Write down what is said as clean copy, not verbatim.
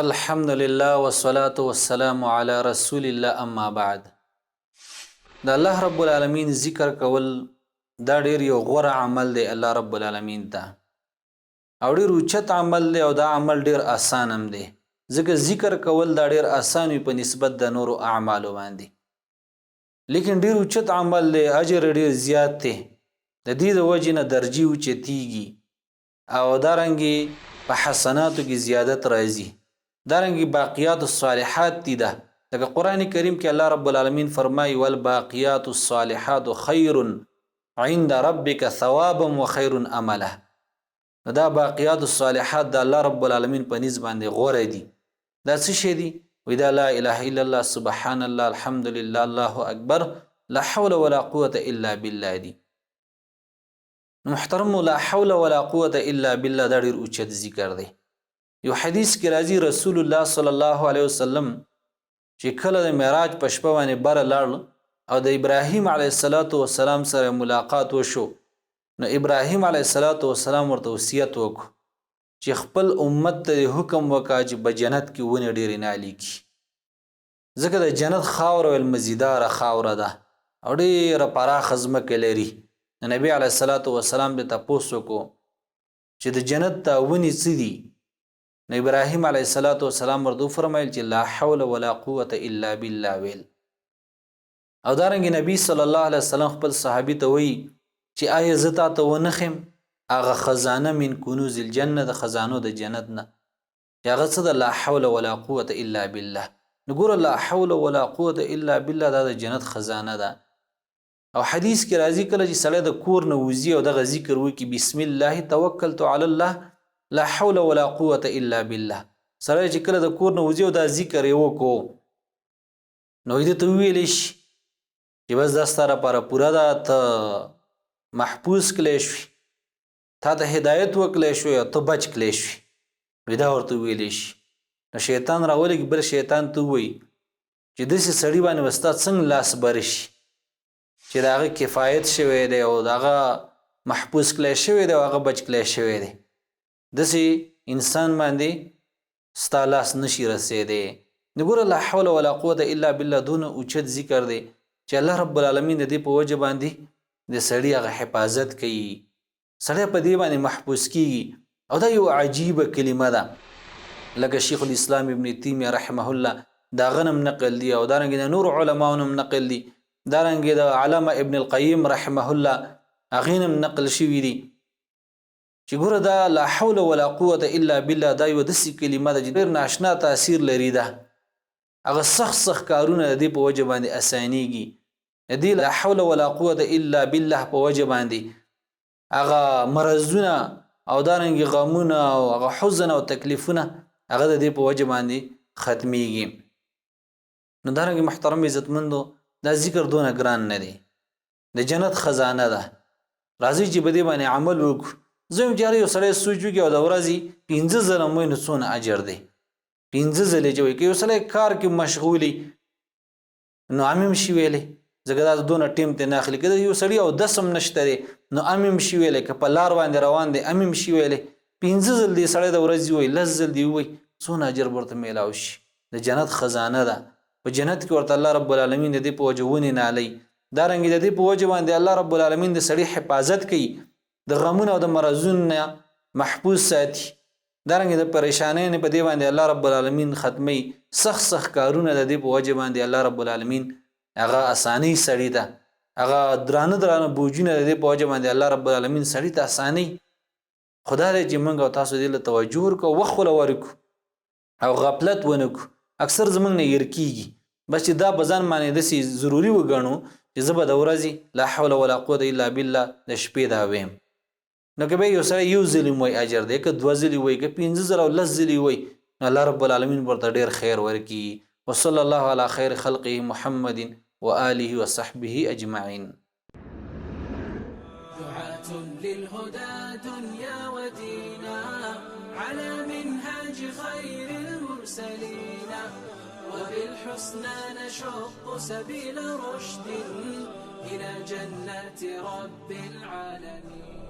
الحمد لله والصلاة والسلام على رسول الله اما بعد. د الله رب العالمین ذکر کول دا ډیر یو غوره عمل دی الله رب العالمین ته، او ډیر اوچت عمل دی او دا عمل ډیر آسان هم دی، ځکه ذکر کول دا ډیر آسان وي په نسبت د نورو اعمالو باندې، لیکن ډیر اوچت عمل دی، اجر ډیر زیات دی، د دې د وجې نه درجې اوچتیږي او دارنګې په حسناتو کې زیادت راځي. دارنګې باقیات الصالحات دي ده، لکه قرآن کریم کې الله رب العالمین فرمایي والباقیات الصالحات خیر عند ربک ثوابا وخیر عملا. دا باقیات الصالحات د الله رب العالمین په نسبت باندې غوره دي. دا څه شی دي؟ وی دا لا اله الا الله، سبحان الله، الحمد لله، الله اکبر، لا حول ولا قوة الا بالله دي. محترم، لا حول ولا قوة الا بالله دا ډیر اوچت ذکر دی. یو حدیث کې راځي رسول الله صلی الله علیه وسلم چې کله د معراج په شپه باندې بره لاړ او د ابراهیم علیه السلام سره ملاقات وشو، نو ابراهیم علیه السلام ورته وصیت وکړو چې خپل امت ته حکم وکړه چې په جنت کې ونې ډېرې نالي کړي، ځکه د جنت خاوره المزیداره خاوره ده او ډېره پراخه ځمکه لري. نبی علیه السلام د تپوس وکړو چې د جنت ته ونې څه دي؟ نو ابراهیم علیه السلام ورته وفرمایل چې لا حول ولا قوة الا بالله ویل. او دارنګې نبی صلی الله علیه وسلم خپل صحابي ته وایي چې آیا زه تا ته ونښیم هغه خزانه من کنوز الجنه، د خزانو د جنت نه، چې هغه څه د لا حول ولا قوة الا بالله. نو ګوره لا حول ولا قوة الا بالله دا د جنت خزانه ده. او حدیث کې راځي کله چې سړی د کور نه وځي او دغه ذکر وکړي بسم الله توکلت علی الله لا حول ولا قوة الا بالله، سړی چې کله د کور نه وځي او دا ذکر یې وکړو نو دې ته وویلی شي چې بس دا ستا لپاره پوره ده، ته محفوظ کړلی شوي، تا ته هدایت وکړلی شوی او ته بچ کړلی شوي، دا ورته وویلی شي. نو شیطان راولږي بل شیطان ته ووایي چې داسې سړي باندې به ستا څنګه لاس بر شي چې د هغه کفایت شوی دی او د هغه محفوظ کړلی شوی دی او هغه بچ کړلی شوی دی، داسې انسان باندې ستا لاس نشي رسېدی. نو ګوره لا حول ولا قوة الا بالله دونه اوچت ذکر دی چې الله رب العالمین د دې په وجه باندې د سړي هغه حفاظت کوي، سړی په دې باندې محفوظ کیږي. او دا یو عجیبه کلمه ده، لکه شیخ الاسلام ابن تیمیه رحمه الله دا غنم نقل دی، او دارنګې د نور علماونو هم نقل دی، دارنګې د علامه ابن القیم رحمه الله هغې هم نقل شوي دي چې ګوره دا لا حول ولا قوة الا بالله دا یو داسې کلمه ده چې ډېر ناشنا تاثیر لري. ده هغه سخت کارونه د دې په وجه باندې اسانیږي، د دې لا حول ولا قوة الا بالله په وجه باندې هغه مرضونه او دارنګې غمونه او هغه حزن او تکلیفونه هغه د دې په وجه باندې ختمیږي. نو دارنګې محترم عزتمندو دا ذکر دونه ګران نه دی، د جنت خزانه ده. راځئ چې په دې باندې عمل وکړو. زه یم چې هر یو سړی سوچ وکړي او د ورځې 15 ځله موی نو څونه اجر دی، 15 ځلې چې وایي که یو سړی کار کې مشغولي نو امیم شي ویلی، ځکه دا دونه ټیم ته نه اخلي، که یو سړي او 10 هم نشته دی نو امیم شي ویلی، که په لار باندې روان دی امیم شي ویلی، 15 ځل دی سړی د ورځې وایي، 10 ځل دی وایي، څونه اجر ورته میلاو شي. د جنت خزانه ده، په جنت کې ورته الله رب العالمین د دې په وجه ونې نالۍ، دارنګې د دې په وجه باندې الله رب العالمین د سړي حفاظت کوي، د غمونو او د مرضونو نه محفوظ ساتي، دارنګې د پریشانۍ نه په دې باندې الله رب العالمین ختموي، سخت کارونه د دې په وجه باندې الله رب العالمین هغه اسانۍ سړي ته، هغه درانه بوجونه د دې په وجه باندې الله رب العالمین سړي ته اسانۍ. خدا دې چې موږ او تاسو دې له توجه ورکړو، وخت وله ورکړو او غفلت ونه کړو. اکثر زموږ نه هېر کېږي، بس چې دا په ځان باندې داسې ضروري وګڼو چې زه به د ورځې لا حول ولا قوة الا بالله د شپې دا ویم. نو که به یو سړی یو ځلې وایي اجر دی، که 2 ځلې وایي، که 15 ځله او 10 ځلې وایي، نو الله رب العالمین ورته ډېر خیر ورکړي. وصلی الله علی خیر خلقه محمد وآله وصحبه اجمعین. دعاة للهدى دنيا ودينا على منهاج خير المرسلين وبالحسنى نشق سبيل رشد إلى جنات رب العالمين.